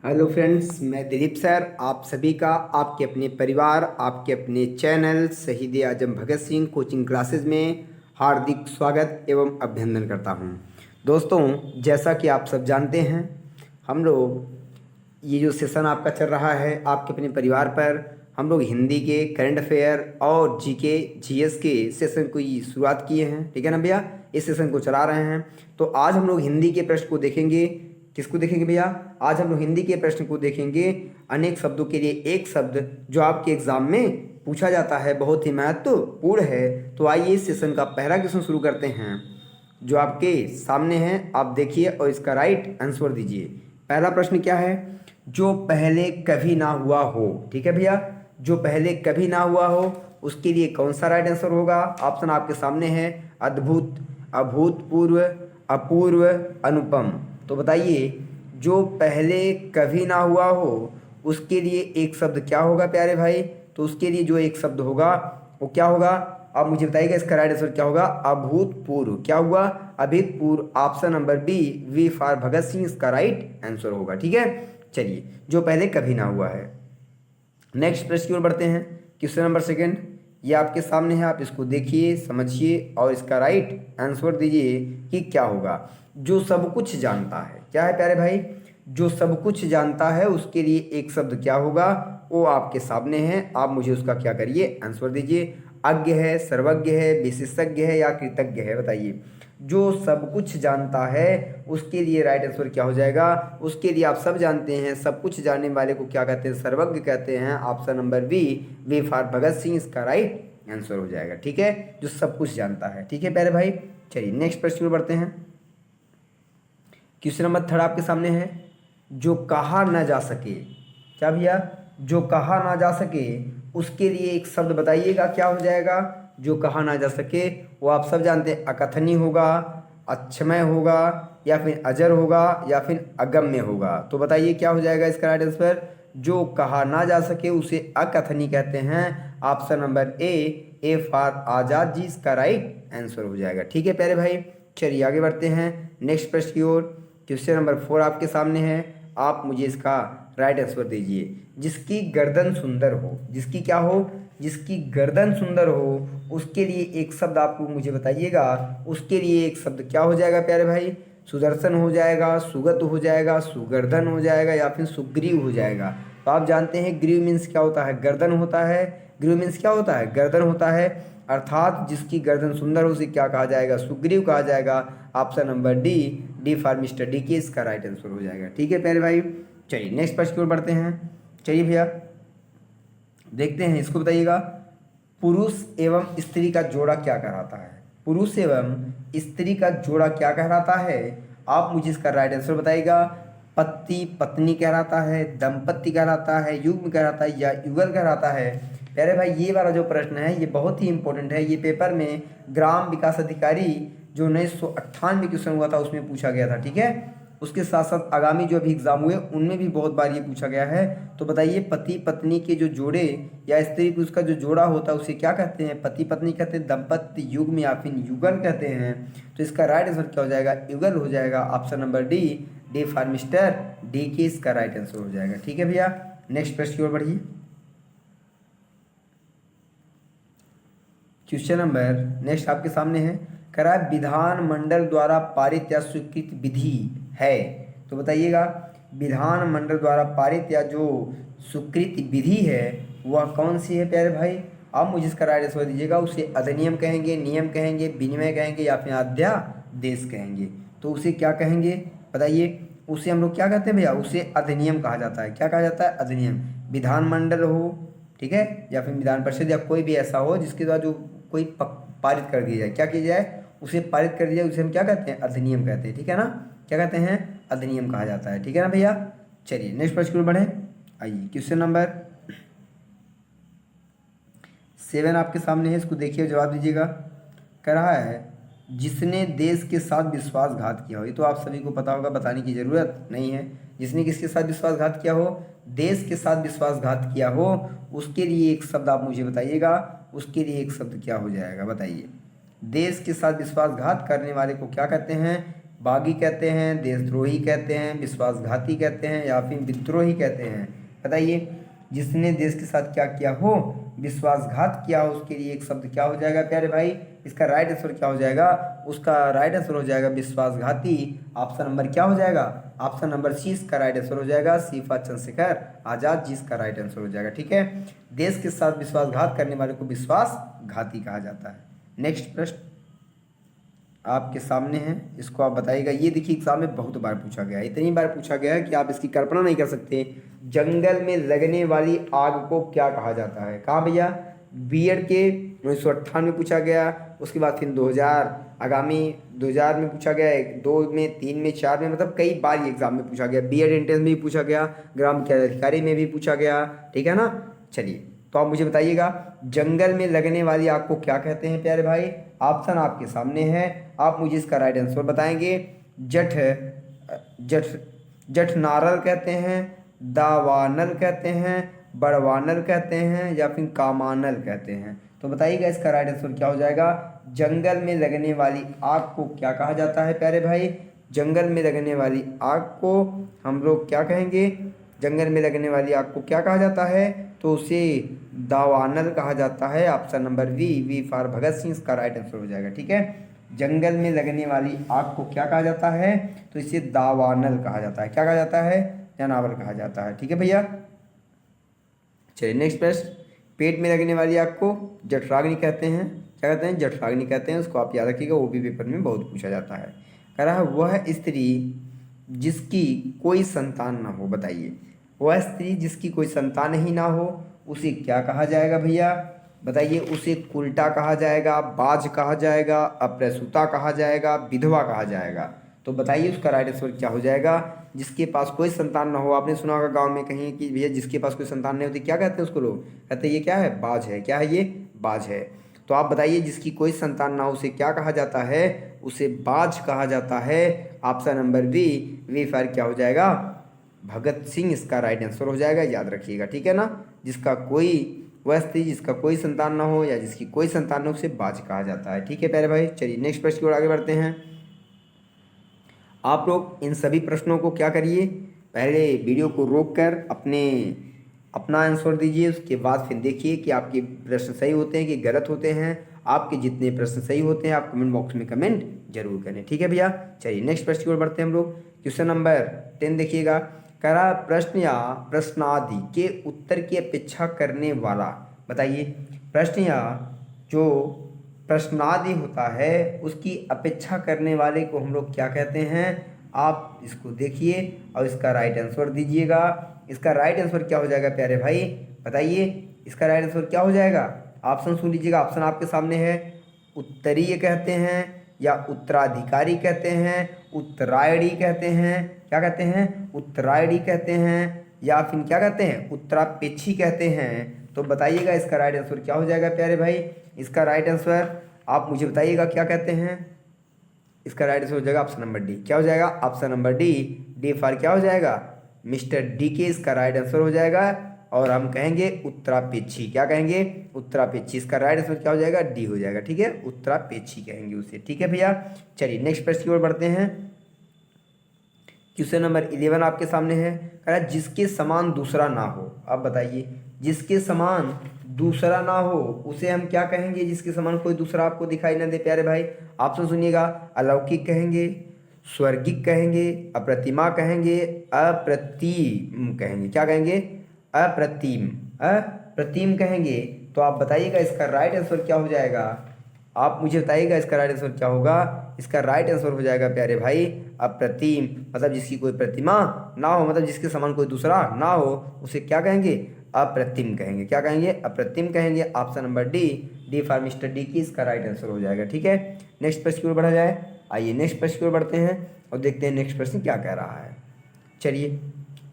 Hello friends, मैं Dilip sir आप सभी का आपके अपने परिवार आपके अपने चैनल शहीद आजम भगत सिंह कोचिंग क्लासेस में हार्दिक स्वागत एवं अभिनंदन करता हूं। दोस्तों, जैसा कि आप सब जानते हैं, हम लोग ये जो सेशन आपका चल रहा है आपके अपने परिवार पर, हम लोग हिंदी के करंट अफेयर और जीके जीएस के सेशन की शुरुआत किए हैं। ठीक है ना भैया, इस सेशन को चला रहे हैं। तो आज हम लोग हिंदी के प्रश्न को देखेंगे। किसको देखेंगे भैया? आज हम लोग हिंदी के प्रश्न को देखेंगे। अनेक शब्दों के लिए एक शब्द जो आपके एग्जाम में पूछा जाता है, बहुत ही महत्वपूर्ण है। तो आइए इस सेशन का पहला क्वेश्चन शुरू करते हैं जो आपके सामने है। आप देखिए और इसका राइट आंसर दीजिए। पहला प्रश्न क्या है? जो पहले कभी ना हुआ हो। ठीक है भैया, जो पहले कभी ना हुआ हो उसके लिए कौन सा राइट आंसर होगा? ऑप्शन आपके सामने है, अद्भुत, अभूतपूर्व, अपूर्व, अनुपम। तो बताइए, जो पहले कभी ना हुआ हो उसके लिए एक शब्द क्या होगा प्यारे भाई? तो उसके लिए जो एक शब्द होगा वो क्या होगा? आप मुझे बताइएगा इसका राइट आंसर क्या होगा? अभूतपूर्व। क्या हुआ? अभूतपूर्व। Option number B, V for Bhagat Singh, इसका राइट आंसर होगा। ठीक है, चलिए, जो पहले कभी ना हुआ है। नेक्स्ट प्रश्न की ओर बढ़ते हैं। क्वेश्चन नंबर सेकंड, ये आपके सामने है, आप इसको देखिए, समझिए और इसका राइट आंसर दीजिए कि क्या होगा। जो सब कुछ जानता है। क्या है प्यारे भाई? जो सब कुछ जानता है उसके लिए एक शब्द क्या होगा? वो आपके सामने है, आप मुझे उसका क्या करिए, आंसर दीजिए। अज्ञ है, सर्वज्ञ है, विशेषज्ञ है या कृतज्ञ है? बताइए। जो सब कुछ जानता है उसके लिए राइट आंसर क्या हो जाएगा? उसके लिए आप सब जानते हैं, सब कुछ जानने वाले को क्या कहते हैं? सर्वज्ञ कहते हैं। Option number B, V for Bhagat Singh, इसका राइट आंसर हो जाएगा। ठीक है, जो सब कुछ जानता है। ठीक है प्यारे भाई, चलिए नेक्स्ट प्रश्न में बढ़ते हैं। क्वेश्चन नंबर थर्ड आपके सामने है, जो कहा न जा सके। क्या भैया? जो कहा ना जा सके उसके लिए एक शब्द बताइएगा, क्या हो जाएगा? जो कहा ना जा सके वो आप सब जानते हैं, अकथनीय होगा, अक्षमय होगा या फिर अजर होगा या फिर अगम्य होगा। तो बताइए क्या हो जाएगा इसका राइट आंसर? जो कहा ना जा सके उसे अकथनीय कहते हैं। Option number A for Azad ji, इसका राइट आंसर हो जाएगा। ठीक है प्यारे भाई, चलिए आगे बढ़ते हैं नेक्स्ट प्रश्न की ओर। क्वेश्चन नंबर 4 आपके सामने है, आप मुझे इसका राइट आंसर दीजिए। जिसकी गर्दन सुंदर हो। जिसकी क्या हो? जिसकी गर्दन सुंदर हो उसके लिए एक शब्द आपको मुझे बताइएगा। उसके लिए एक शब्द क्या हो जाएगा प्यारे भाई? सुदर्शन हो जाएगा, सुगत हो जाएगा, सुगर्दन हो जाएगा या फिर सुग्रीव हो जाएगा। तो आप जानते हैं ग्रीव मीन्स क्या होता है? गर्दन होता है। ग्रीव मीन्स क्या होता है? गर्दन होता है। अर्थात जिसकी गर्दन सुंदर हो उसे क्या कहा जाएगा? सुग्रीव कहा जाएगा। Option number D for mister D के, इसका राइट आंसर हो जाएगा। ठीक है प्यारे भाई, चलिए नेक्स्ट प्रश्न की ओर बढ़ते हैं। चलिए भैया देखते हैं, इसको बताइएगा। पुरुष एवं स्त्री का जोड़ा क्या कहलाता है? पुरुष एवं स्त्री का जोड़ा क्या कहलाता है? आप मुझे इसका राइट आंसर बताइएगा। पति पत्नी कहलाता है, दंपत्ति कहलाता है, युग्म कहलाता है या युगल कहलाता है? प्यारे भाई, ये वाला जो प्रश्न है ये बहुत ही इंपॉर्टेंट है। ये पेपर में ग्राम विकास अधिकारी जो 1998 क्वेश्चन हुआ था उसमें पूछा गया था। ठीक है, उसके साथ साथ आगामी जो अभी एग्जाम हुए उनमें भी बहुत बार ये पूछा गया है। तो बताइए, पति पत्नी के जो जोड़े या स्त्री पुरुष का जो जोड़ा होता है उसे क्या कहते हैं? पति पत्नी कहते हैं, दंपत्ति, युग्म या फिर युगल कहते हैं। तो इसका राइट आंसर क्या हो जाएगा? युगल हो जाएगा। Option number D for mister D के, इसका राइट आंसर हो जाएगा। ठीक है भैया, नेक्स्ट प्रश्न की ओर बढ़िए। क्वेश्चन नंबर नेक्स्ट आपके सामने है, कह रहा है विधानमंडल द्वारा पारित या स्वीकृत विधि है। तो बताइएगा, विधानमंडल द्वारा पारित या जो स्वीकृत विधि है वह कौन सी है प्यारे भाई? आप मुझे इसका राइट आंसर दीजिएगा। उसे अधिनियम कहेंगे, नियम कहेंगे, विनिमय कहेंगे या फिर अध्यादेश कहेंगे? तो उसे क्या कहेंगे बताइए? उसे हम लोग क्या कहते हैं भैया? उसे अधिनियम कहा जाता है। क्या कहा जाता है? अधिनियम। विधानमंडल हो, ठीक है, या फिर विधान परिषद या कोई भी ऐसा हो जिसके द्वारा जो कोई पारित कर दिया जाए, क्या किया जाए? उसे पारित कर दिया जाए, उसे हम क्या कहते हैं? अधिनियम कहते हैं। ठीक है ना, क्या कहते हैं? अधिनियम कहा जाता है। ठीक है ना भैया, चलिए नेक्स्ट प्रश्न की ओर बढ़े। आइए क्वेश्चन नंबर 7 आपके सामने है, इसको देखिए, जवाब दीजिएगा। कह रहा है जिसने देश के साथ विश्वासघात किया हो। ये तो आप सभी को पता होगा, बताने की जरूरत नहीं है। जिसने किसके साथ विश्वासघात किया हो? देश के साथ विश्वासघात किया हो। उसके लिए एक शब्द आप मुझे बताइएगा। उसके लिए एक शब्द क्या हो जाएगा बताइए? देश के साथ विश्वासघात करने वाले को क्या कहते हैं? बागी कहते हैं, देशद्रोही कहते हैं, विश्वासघाती कहते हैं या फिर विद्रोही कहते हैं? बताइए। जिसने देश के साथ क्या किया हो, विश्वासघात किया हो, उसके लिए एक शब्द क्या हो जाएगा प्यारे भाई? इसका राइट आंसर क्या हो जाएगा? उसका राइट आंसर हो जाएगा विश्वासघाती। ऑप्शन नंबर क्या हो जाएगा? ऑप्शन नंबर सी इसका राइट आंसर हो जाएगा, सीफा चंद्रशेखर आजाद जी इसका राइट आंसर हो जाएगा। ठीक है, देश के साथ विश्वासघात करने वाले को विश्वासघाती कहा जाता है। नेक्स्ट प्रश्न आपके सामने है, इसको आप बताइएगा। ये देखिए एग्जाम में बहुत बार पूछा गया है, इतनी बार पूछा गया है कि आप इसकी कल्पना नहीं कर सकते। जंगल में लगने वाली आग को क्या कहा जाता है? कहाँ भैया? बीएड के 1998 में पूछा गया, उसके बाद फिर 2000 आगामी 2000 में पूछा गया, 2 में 3 में 4 में, मतलब कई बार ये एग्जाम में पूछा गया। बीएड एंट्रेंस में भी पूछा गया, ग्राम के अधिकारी में भी पूछा गया। ठीक है ना? चलिए, तो आप मुझे बताइएगा जंगल में लगने वाली आग को क्या कहते हैं प्यारे भाई? ऑप्शन आपके सामने है, आप मुझे इसका राइट आंसर बताएंगे। जठनारल कहते हैं, दावानल कहते हैं, बड़वानल कहते हैं या फिर कामानल कहते हैं? तो बताइएगा इसका राइट आंसर क्या हो जाएगा। जंगल में लगने वाली आग को क्या कहा जाता है प्यारे भाई? जंगल में लगने वाली आग को हम लोग क्या कहेंगे? जंगल में लगने वाली आग को क्या कहा जाता है? तो उसे दावानल कहा जाता है। Option number we for Bhagat Singh इसका राइट आंसर हो जाएगा। ठीक है, जंगल में लगने वाली आग को क्या कहा जाता है? तो इसे दावानल कहा जाता है। क्या कहा जाता है? जनावर कहा जाता है। ठीक है भैया, चलिए नेक्स्ट प्रश्न। पेट में लगने वाली आग को जठराग्नि कहते हैं। क्या कहते हैं? जठराग्नि कहते हैं। उसको आप याद रखिएगा, वो भी पेपर में बहुत पूछा जाता है। कह रहा है वह स्त्री जिसकी कोई संतान ना हो। बताइए, वह स्त्री जिसकी कोई संतान ही ना हो उसे क्या कहा जाएगा भैया? बताइए। उसे कुल्टा कहा जाएगा, बाज कहा जाएगा, अप्रसूता कहा जाएगा, विधवा कहा जाएगा? तो बताइए उसका राइट आंसर क्या हो जाएगा। जिसके पास कोई संतान ना हो, आपने सुना होगा गांव में कहीं कि भैया जिसके पास कोई संतान नहीं होती क्या कहते हैं उसको? लोग कहते हैं ये क्या है? बाज है। क्या है ये? बाज है। तो आप बताइए जिसकी कोई संतान ना हो उसे क्या कहा जाता है? उसे बाज कहा जाता है। ऑप्शन नंबर वी फॉर क्या हो जाएगा? भगत सिंह इसका राइट आंसर हो जाएगा, याद रखिएगा। ठीक है ना? जिसका कोई वह स्त्री जिसका कोई संतान ना हो या जिसकी कोई संतान ना हो उसे बाज कहा जाता है। ठीक है प्यारे भाई, चलिए नेक्स्ट प्रश्न की ओर आगे बढ़ते हैं। आप लोग इन सभी प्रश्नों को क्या करिए, पहले वीडियो को रोककर अपना आंसर दीजिए, उसके बाद फिर देखिए कि आपके प्रश्न सही होते हैं कि गलत होते हैं। आपके जितने प्रश्न सही होते हैं आप कमेंट बॉक्स में कमेंट जरूर करें। ठीक है भैया, चलिए नेक्स्ट प्रश्न की ओर बढ़ते हैं हम लोग। क्वेश्चन नंबर 10 देखिएगा। करा प्रश्न या प्रश्नादि के उत्तर की अपेक्षा करने वाला। बताइए, प्रश्न या जो प्रश्नादि होता है उसकी अपेक्षा करने वाले को हम लोग क्या कहते हैं? आप इसको देखिए और इसका राइट आंसर दीजिएगा। इसका राइट आंसर क्या हो जाएगा प्यारे भाई? बताइए इसका राइट आंसर क्या हो जाएगा। ऑप्शन सुन लीजिएगा, ऑप्शन आपके सामने है। उत्तरीय कहते हैं या उत्तराधिकारी कहते हैं, उत्तरायणी कहते हैं। क्या कहते हैं? उत्तरायणी कहते हैं या फिर क्या कहते हैं? उत्तरापेक्षी कहते हैं। तो बताइएगा इसका राइट आंसर क्या हो जाएगा प्यारे भाई। इसका राइट आंसर आप मुझे बताइएगा क्या कहते हैं। इसका राइट आंसर हो जाएगा ऑप्शन नंबर डी। क्या हो जाएगा? ऑप्शन नंबर डी फॉर क्या हो जाएगा? मिस्टर डी के इसका राइट आंसर हो जाएगा और हम कहेंगे उत्तरापेक्षी। क्या कहेंगे? उत्तरापेक्षी। इसका राइट आंसर क्या हो जाएगा? डी हो जाएगा। ठीक है, उत्तरापेक्षी कहेंगे उसे। ठीक है भैया, चलिए नेक्स्ट प्रश्न की ओर बढ़ते हैं। क्वेश्चन नंबर 11 आपके सामने है। कह रहा है जिसके समान दूसरा ना हो। अब बताइए, जिसके समान दूसरा ना हो उसे हम क्या कहेंगे? जिसके समान कोई दूसरा आपको दिखाई ना दे प्यारे भाई। ऑप्शन सुनिएगा, अलौकिक कहेंगे, स्वर्गिक कहेंगे, अप्रतिमा कहेंगे, अप्रतिम कहेंगे। क्या कहेंगे? अप्रतिम कहेंगे। तो आप बताइएगा इसका राइट आंसर क्या हो जाएगा। आप मुझे बताइएगा इसका राइट आंसर क्या होगा। इसका राइट आंसर हो जाएगा प्यारे भाई अप्रतिम। मतलब जिसकी कोई प्रतिमा ना हो, मतलब जिसके समान कोई दूसरा ना हो उसे क्या कहेंगे? अप्रतिम कहेंगे। क्या कहेंगे? अप्रतिम कहेंगे। Option number D for mister D की इसका राइट आंसर हो जाएगा। ठीक है, नेक्स्ट प्रश्न की ओर बढ़ा जाए। आइए नेक्स्ट प्रश्न की ओर बढ़ते हैं और देखते हैं नेक्स्ट प्रश्न क्या कह रहा है। चलिए,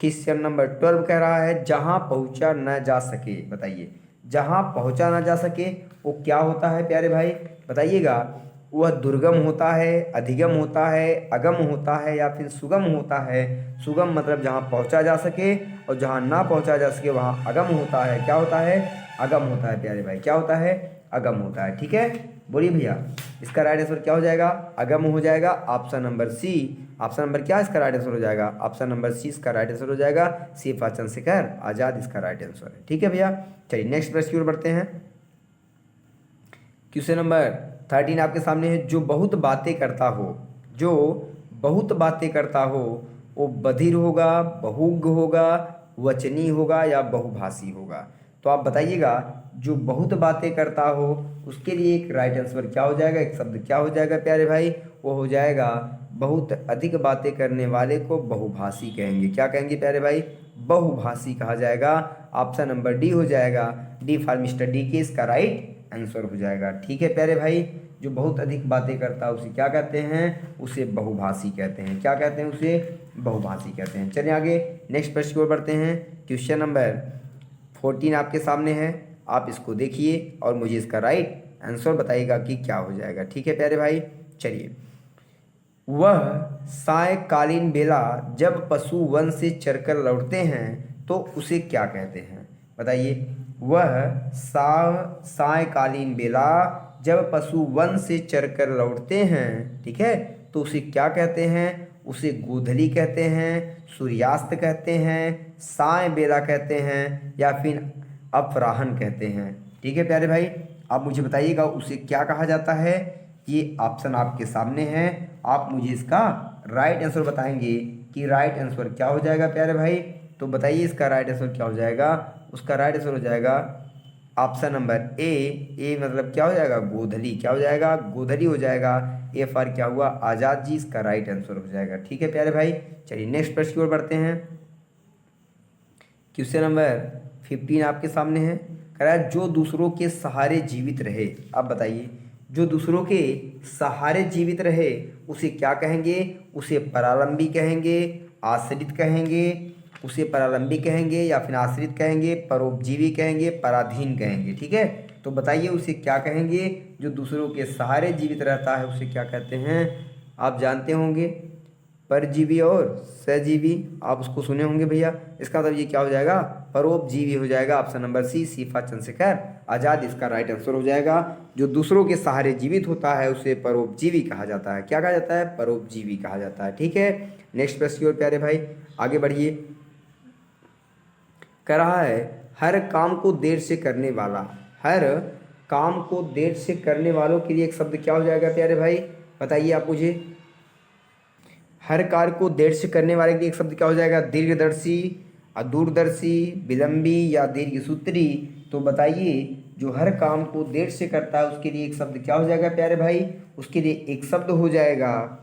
क्वेश्चन नंबर 12 कह रहा है जहां पहुंचा न जा सके। बताइए, जहां पहुंचा न जा सके वो क्या होता है प्यारे भाई? बताइएगा। वह दुर्गम होता है, अधिगम होता है, अगम होता है या फिर सुगम होता है। सुगम मतलब जहाँ पहुँचा जा सके और जहाँ ना पहुँचा जा सके वहाँ अगम होता है। क्या होता है? अगम होता है प्यारे भाई, क्या होता है, अगम होता है। ठीक है, बोलिए भैया इसका राइट आंसर क्या हो जाएगा, अगम हो जाएगा। Option number C, option number क्या इसका राइट आंसर हो जाएगा, ऑप्शन नंबर सी इसका राइट आंसर हो जाएगा। सिर्फ चंद्रशेखर आजाद इसका राइट आंसर है। ठीक है भैया, चलिए नेक्स्ट प्रश्न की ओर बढ़ते हैं। क्वेश्चन नंबर 13 आपके सामने है। जो बहुत बातें करता हो, जो बहुत बातें करता हो वो बधिर होगा, बहुज्ञ होगा, वचनी होगा या बहुभाषी होगा। तो आप बताइएगा जो बहुत बातें करता हो उसके लिए एक राइट आंसर क्या हो जाएगा, एक शब्द क्या हो जाएगा प्यारे भाई, वो हो जाएगा बहुत अधिक बातें करने वाले को बहुभाषी कहेंगे। क्या कहेंगे प्यारे भाई, बहुभाषी कहा जाएगा। ऑप्शन नंबर डी हो जाएगा, डी फॉर मिस्टर डी के इसका राइट आंसर हो जाएगा। ठीक है प्यारे भाई, जो बहुत अधिक बातें करता है उसे क्या कहते हैं, उसे बहुभाषी कहते हैं। क्या कहते हैं, उसे बहुभाषी कहते हैं। चलिए आगे नेक्स्ट प्रश्न की ओर बढ़ते हैं। क्वेश्चन नंबर 14 आपके सामने है, आप इसको देखिए और मुझे इसका राइट आंसर बताइएगा कि क्या हो जाएगा। ठीक है प्यारे भाई, चलिए। वह सायकालीन बेला जब पशु वन से चरकर लौटते हैं तो उसे क्या कहते हैं, बताइए। वह सायकालीन बेला जब पशु वन से चरकर लौटते हैं, ठीक है, तो उसे क्या कहते हैं, उसे गोधली कहते हैं, सूर्यास्त कहते हैं, साय बेला कहते हैं या फिर अपराहन कहते हैं। ठीक है प्यारे भाई, आप मुझे बताइएगा उसे क्या कहा जाता है। ये ऑप्शन आपके सामने है, आप मुझे इसका राइट आंसर बताएंगे कि राइट आंसर क्या हो जाएगा प्यारे भाई। तो बताइए इसका राइट आंसर क्या हो जाएगा, उसका राइट आंसर हो जाएगा ऑप्शन नंबर ए मतलब क्या हो जाएगा, गोधली। क्या हो जाएगा, गोधली हो जाएगा। ए फॉर क्या हुआ, आजाद जी, इसका राइट आंसर हो जाएगा। ठीक है प्यारे भाई, चलिए नेक्स्ट प्रश्न की ओर बढ़ते हैं। क्वेश्चन नंबर 15 आपके सामने है, कह रहा है जो दूसरों के सहारे जीवित रहे। आप बताइए, जो दूसरों के सहारे जीवित रहे उसे क्या कहेंगे, उसे परालंबी कहेंगे, आश्रित कहेंगे, उसे परालंबी कहेंगे या फिर आश्रित कहेंगे, परोपजीवी कहेंगे, पराधीन कहेंगे। ठीक है, तो बताइए उसे क्या कहेंगे, जो दूसरों के सहारे जीवित रहता है उसे क्या कहते हैं। आप जानते होंगे परजीवी और सहजीवी, आप उसको सुने होंगे भैया। इसका मतलब ये क्या हो जाएगा, परोपजीवी हो जाएगा। ऑप्शन नंबर सी, सिफा चंद्रशेखर आजाद इसका राइट आंसर हो जाएगा। जो दूसरों के सहारे जीवित होता है उसे परोपजीवी कहा जाता है। क्या कहा जाता है, परोपजीवी कहा जाता है। ठीक है, नेक्स्ट प्रश्न की ओर प्यारे भाई आगे बढ़िए। कह रहा है हर काम को देर से करने वाला, हर काम को देर से करने वालों के लिए एक शब्द क्या हो जाएगा प्यारे भाई, बताइए आप मुझे। हर कार्य को देर से करने वाले के लिए एक शब्द क्या हो जाएगा, दीर्घदर्शी, अदूरदर्शी, विलंबी या दीर्घसूत्री। तो बताइए जो हर काम को देर से करता है उसके लिए एक शब्द क्या हो जाएगा प्यारे भाई, उसके लिए एक शब्द हो जाएगा,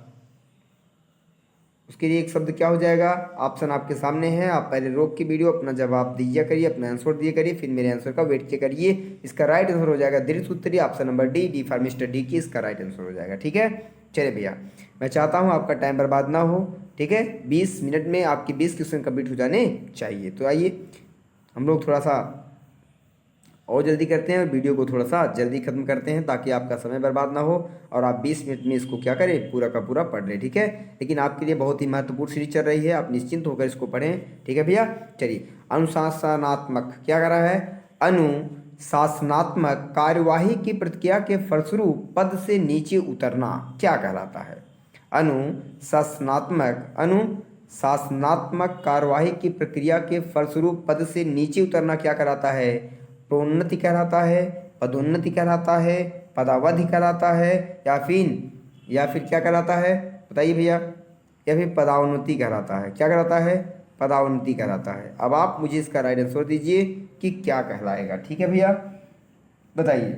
उसके लिए एक शब्द क्या हो जाएगा। ऑप्शन आपके सामने है, आप पहले रोक के वीडियो अपना जवाब दीजिए करिए, अपना आंसर दिए करिए, फिर मेरे आंसर का वेट किया करिए। इसका राइट आंसर हो जाएगा दीर्घसूत्री, option number D, D for mister D की इसका राइट आंसर हो जाएगा। ठीक है, चलिए भैया मैं चाहता हूँ आपका टाइम बर्बाद ना हो। ठीक है, 20 मिनट में आपकी 20 क्वेश्चन कंप्लीट हो जाने चाहिए। तो आइए हम लोग थोड़ा सा और जल्दी करते हैं और वीडियो को थोड़ा सा जल्दी खत्म करते हैं ताकि आपका समय बर्बाद ना हो और आप 20 मिनट में इसको क्या करें, पूरा का पूरा पढ़ लें। ठीक है, लेकिन आपके लिए बहुत ही महत्वपूर्ण सीरीज चल रही है, आप निश्चिंत होकर इसको पढ़ें। ठीक है भैया, चलिए। अनुशासनात्मक क्या कर रहा है, अनुशासनात्मक कार्यवाही की प्रतिक्रिया के फलस्वरूप पद से नीचे उतरना क्या कहलाता है। अनुशासनात्मक कार्यवाही की प्रक्रिया के फलस्वरूप पद से नीचे उतरना क्या कहलाता है, प्रोन्नति कहलाता है, पदोन्नति कहलाता है, पदावधि कहलाता है या फिर क्या कहलाता है, बताइए भैया, या फिर पदावनति कहलाता है। क्या कहलाता है, पदावनति कहलाता है। अब आप मुझे इसका राइट आंसर दीजिए कि क्या कहलाएगा। ठीक है भैया, बताइए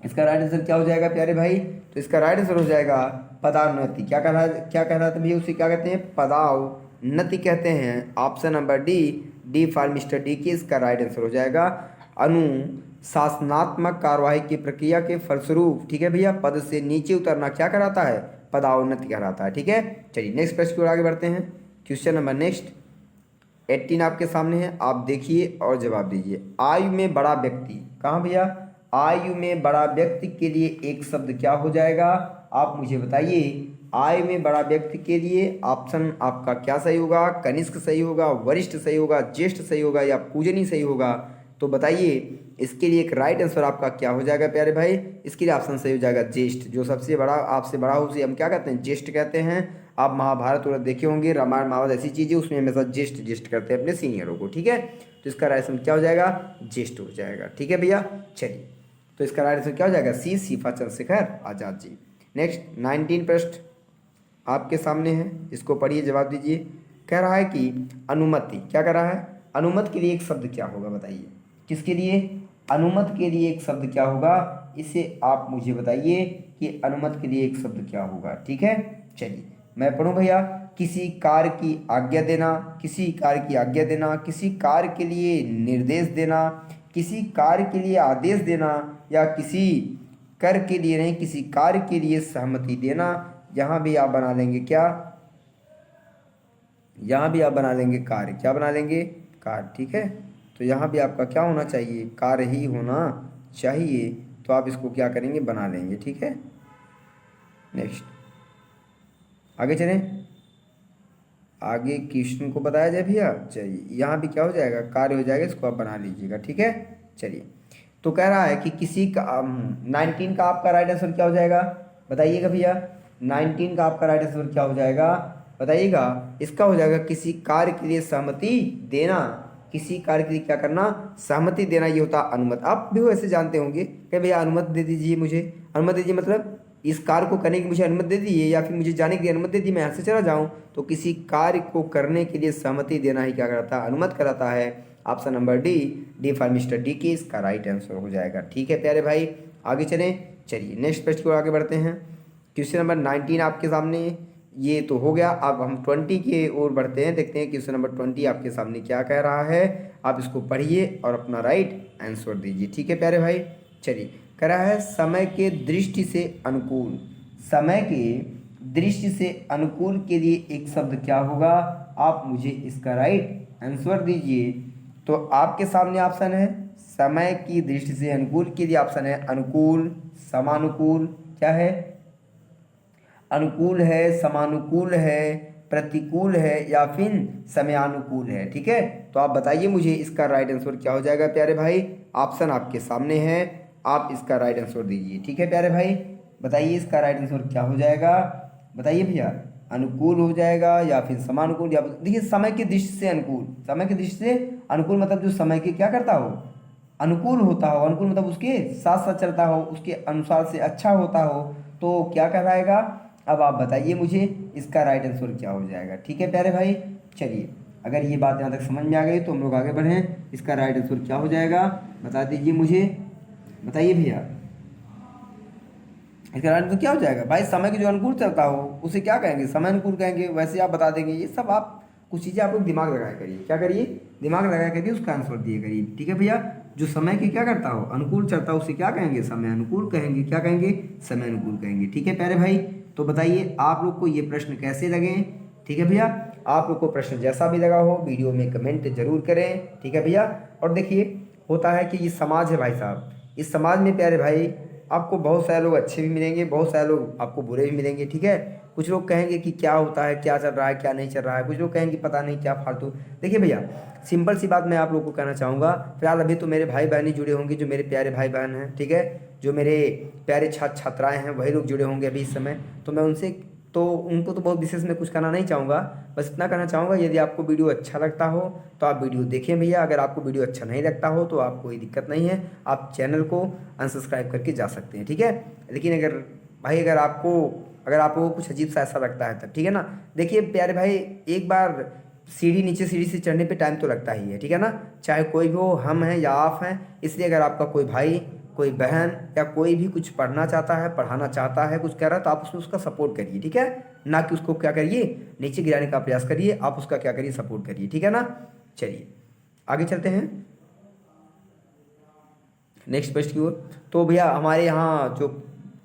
इसका राइट आंसर क्या हो जाएगा प्यारे भाई। तो इसका राइट आंसर हो जाएगा पदावनति। क्या कहलाता है भैया, उसे क्या कहते हैं, पदावनति कहते हैं। Option number D, D for mister D की इसका राइट आंसर हो जाएगा अनुशासनात्मक कार्यवाही की प्रक्रिया के फलस्वरूप, ठीक है भैया, पद से नीचे उतरना क्या कहलाता है, पदावनति कहलाता है। ठीक है, चलिए नेक्स्ट प्रश्न की ओर आगे बढ़ते हैं। क्वेश्चन नंबर नेक्स्ट 18 आपके सामने है, आप देखिए और जवाब दीजिए। आयु में बड़ा व्यक्ति, कहाँ भैया, आयु में बड़ा व्यक्ति के लिए एक शब्द क्या हो जाएगा, आप मुझे बताइए। आयु में बड़ा व्यक्ति के लिए ऑप्शन आपका क्या सही होगा, कनिष्क सही होगा, वरिष्ठ सही होगा, ज्येष्ठ सही होगा या पूजनीय सही होगा। तो बताइए इसके लिए एक राइट आंसर आपका क्या हो जाएगा प्यारे भाई? इसके लिए ऑप्शन सही हो जाएगा ज्येष्ठ। जो सबसे बड़ा आपसे बड़ा हो उसे हम क्या कहते हैं? ज्येष्ठ कहते हैं। आप महाभारत वगैरह देखे होंगे, रामायण महाभारत ऐसी चीज़ें, उसमें हमेशा ज्येष्ठ ज्येष्ठ करते हैं अपने सीनियरों को, ठीक है। तो इसका राइट आंसर क्या हो जाएगा? ज्येष्ठ हो जाएगा, ठीक है भैया। चलिए, तो इसका राइट आंसर क्या हो जाएगा? सी, सीफा चंद्रशेखर आजाद जी। नेक्स्ट 19 प्रश्न आपके सामने है, इसको पढ़िए, जवाब दीजिए। कह रहा है कि अनुमति, क्या कह रहा है? अनुमति के लिए एक शब्द क्या होगा बताइए? किसके लिए? अनुमति के लिए एक शब्द क्या होगा? इसे आप मुझे बताइए कि अनुमति के लिए एक शब्द क्या होगा, ठीक है। चलिए मैं पढ़ूँ भैया। किसी कार्य की आज्ञा देना, किसी कार्य की आज्ञा देना, किसी कार्य के लिए निर्देश देना, किसी कार्य के लिए आदेश देना, या किसी कर के लिए नहीं, किसी कार्य के लिए सहमति देना। यहाँ भी आप बना लेंगे क्या? यहाँ भी आप बना लेंगे कार्य। क्या बना लेंगे? कार्य, ठीक है। तो यहाँ भी आपका क्या होना चाहिए? कार्य ही होना चाहिए। तो आप इसको क्या करेंगे? बना लेंगे, ठीक है। नेक्स्ट आगे चलें, आगे क्वेश्चन को बताया जाए भैया। चलिए यहाँ भी क्या हो जाएगा? कार्य हो जाएगा, इसको आप बना लीजिएगा, ठीक है। चलिए, तो कह रहा है कि किसी का 19 का आपका राइट आंसर क्या हो जाएगा बताइएगा भैया? 19 का आपका राइट आंसर क्या हो जाएगा बताइएगा? इसका हो जाएगा किसी कार्य के लिए सहमति देना। किसी कार्य के लिए क्या करना? सहमति देना, ये होता अनुमति। आप भी ऐसे जानते होंगे कि भैया अनुमति दे दीजिए मुझे। अनुमति दीजिए मतलब इस कार्य को करने की मुझे अनुमति दे दीजिए, या फिर मुझे जाने की अनुमति दे दी, मैं यहाँ से चला जाऊँ। तो किसी कार्य को करने के लिए सहमति देना ही क्या कराता है? अनुमति कराता है। Option number D, D for mister D के इसका राइट आंसर हो जाएगा, ठीक है प्यारे भाई। आगे चलें, चलिए नेक्स्ट प्रश्न को आगे बढ़ते हैं। क्वेश्चन नंबर 19 आपके सामने, ये तो हो गया। अब हम 20 की ओर बढ़ते हैं, देखते हैं क्वेश्चन नंबर 20 आपके सामने क्या कह रहा है। आप इसको पढ़िए और अपना राइट आंसर दीजिए, ठीक है प्यारे भाई। चलिए, कह रहा है समय के दृष्टि से अनुकूल। समय के दृष्टि से अनुकूल के लिए एक शब्द क्या होगा? आप मुझे इसका राइट आंसर दीजिए। तो आपके सामने ऑप्शन है समय की दृष्टि से अनुकूल के लिए ऑप्शन है अनुकूल, समानुकूल, क्या है? अनुकूल है, समानुकूल है, प्रतिकूल है, या फिर समयानुकूल है, ठीक है। तो आप बताइए मुझे इसका राइट आंसर क्या हो जाएगा प्यारे भाई? ऑप्शन आपके सामने है, आप इसका राइट आंसर दीजिए, ठीक है प्यारे भाई। बताइए इसका राइट आंसर क्या हो जाएगा बताइए भैया? अनुकूल हो जाएगा या फिर समानुकूल, या देखिए समय की दृष्टि से अनुकूल। समय की दृष्टि से अनुकूल मतलब जो समय के क्या करता हो? अनुकूल होता हो। अनुकूल मतलब उसके साथ साथ चलता हो, उसके अनुसार से अच्छा होता हो। तो क्या कहलाएगा? अब आप बताइए मुझे इसका राइट आंसर क्या हो जाएगा, ठीक है प्यारे भाई। चलिए, अगर ये बात यहाँ तक समझ में आ गई तो हम लोग आगे बढ़ें। इसका राइट आंसर क्या हो जाएगा बता दीजिए मुझे, बताइए भैया। इसका राइट आंसर क्या हो जाएगा भाई? समय के जो अनुकूल चलता हो उसे क्या कहेंगे? समय अनुकूल कहेंगे, वैसे आप बता देंगे। ये सब आप कुछ चीज़ें आप लोग दिमाग लगाया करिए। क्या करिए? दिमाग लगाया करिए, उसका आंसर दिए करिए, ठीक है भैया। जो समय के क्या करता हो? अनुकूल चलता हो, उसे क्या कहेंगे? समय अनुकूल कहेंगे। क्या कहेंगे? समय अनुकूल कहेंगे, ठीक है प्यारे भाई। तो बताइए आप लोग को ये प्रश्न कैसे लगे, ठीक है भैया। आप लोग को प्रश्न जैसा भी लगा हो वीडियो में कमेंट जरूर करें, ठीक है भैया। और देखिए होता है कि ये समाज है भाई साहब, इस समाज में प्यारे भाई आपको बहुत सारे लोग अच्छे भी मिलेंगे, बहुत सारे लोग आपको बुरे भी मिलेंगे, ठीक है। कुछ लोग कहेंगे कि क्या होता है, क्या चल रहा है, क्या नहीं चल रहा है। कुछ लोग कहेंगे पता नहीं क्या फालतू। देखिए भैया, सिंपल सी बात मैं आप लोगों को कहना चाहूँगा। फिलहाल अभी तो मेरे भाई बहन ही जुड़े होंगे, जो मेरे प्यारे भाई बहन हैं, ठीक है। जो मेरे प्यारे छात्र छात्राएँ हैं वही लोग जुड़े होंगे अभी इस समय। तो मैं उनको तो बहुत विशेष में कुछ कहना नहीं चाहूँगा। बस इतना कहना चाहूँगा, यदि आपको वीडियो अच्छा लगता हो तो आप वीडियो देखें भैया। अगर आपको वीडियो अच्छा नहीं लगता हो तो आप कोई दिक्कत नहीं है, आप चैनल को अनसब्सक्राइब करके जा सकते हैं, ठीक है। लेकिन अगर आपको कुछ अजीब सा ऐसा लगता है तब, ठीक है ना। देखिए प्यारे भाई, एक बार सीढ़ी से चढ़ने पे टाइम तो लगता ही है, ठीक है ना। चाहे कोई भी हो, हम हैं या आप हैं। इसलिए अगर आपका कोई भाई, कोई बहन या कोई भी कुछ पढ़ना चाहता है, पढ़ाना चाहता है, कुछ कह रहा है, तो आप उसका सपोर्ट करिए, ठीक है। ना कि उसको क्या करिए, नीचे गिराने का प्रयास करिए। आप उसका क्या करिए, सपोर्ट करिए, ठीक है ना। चलिए आगे चलते हैं नेक्स्ट प्रश्न की ओर। तो भैया हमारे यहाँ जो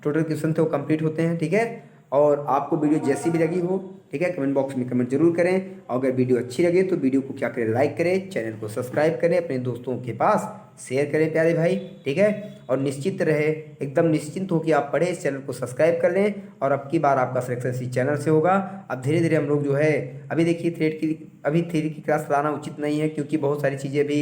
टोटल क्वेश्चन थे वो कंप्लीट होते हैं, ठीक है। और आपको वीडियो जैसी भी लगी हो, ठीक है, कमेंट बॉक्स में कमेंट जरूर करें। और अगर वीडियो अच्छी लगे तो वीडियो को क्या करें, लाइक करें, चैनल को सब्सक्राइब करें, अपने दोस्तों के पास शेयर करें प्यारे भाई, ठीक है। और निश्चित रहे, एकदम निश्चिंत हो कि आप पढ़े, इस चैनल को सब्सक्राइब कर लें और अब की बार आपका सिलेक्शन इसी चैनल से होगा। अब धीरे धीरे हम लोग जो है, अभी देखिए थ्रेड की क्लास लाना उचित नहीं है क्योंकि बहुत सारी चीज़ें भी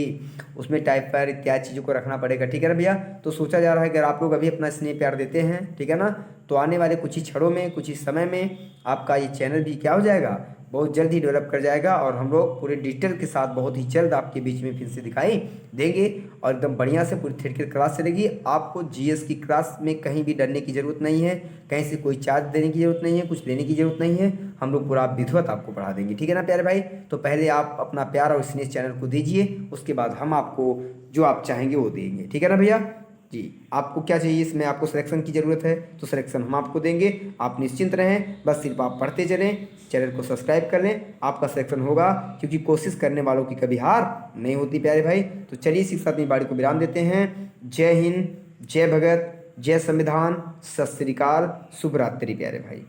उसमें टाइप पर इत्यादि चीज़ों को रखना पड़ेगा, ठीक है ना भैया। तो सोचा जा रहा है अगर आप लोग अभी अपना स्नेह प्यार देते हैं, ठीक है ना, तो आने वाले कुछ ही क्षणों में, कुछ ही समय में आपका ये चैनल भी क्या हो जाएगा, बहुत जल्द ही डेवलप कर जाएगा और हम लोग पूरे डिजिटल के साथ बहुत ही जल्द आपके बीच में फिर से दिखाई देंगे और एकदम बढ़िया से पूरी थ्रेड की क्लास चलेगी। आपको जीएस की क्लास में कहीं भी डरने की ज़रूरत नहीं है, कहीं से कोई चार्ज देने की ज़रूरत नहीं है, कुछ लेने की ज़रूरत नहीं है, हम लोग पूरा विधिवत आपको पढ़ा देंगे, ठीक है ना प्यारे भाई। तो पहले आप अपना प्यार और स्नेह चैनल को दीजिए, उसके बाद हम आपको जो आप चाहेंगे वो देंगे, ठीक है ना भैया जी। आपको क्या चाहिए, इसमें आपको सिलेक्शन की ज़रूरत है तो सिलेक्शन हम आपको देंगे, आप निश्चिंत रहें, बस सिर्फ आप पढ़ते चलें, चैनल को सब्सक्राइब कर लें, आपका सिलेक्शन होगा क्योंकि कोशिश करने वालों की कभी हार नहीं होती प्यारे भाई। तो चलिए इसी के साथ अपनी बाड़ी को विराम देते हैं। जय हिंद, जय भगत, जय संविधान, सत श्री अकाल, शुभ रात्रि प्यारे भाई।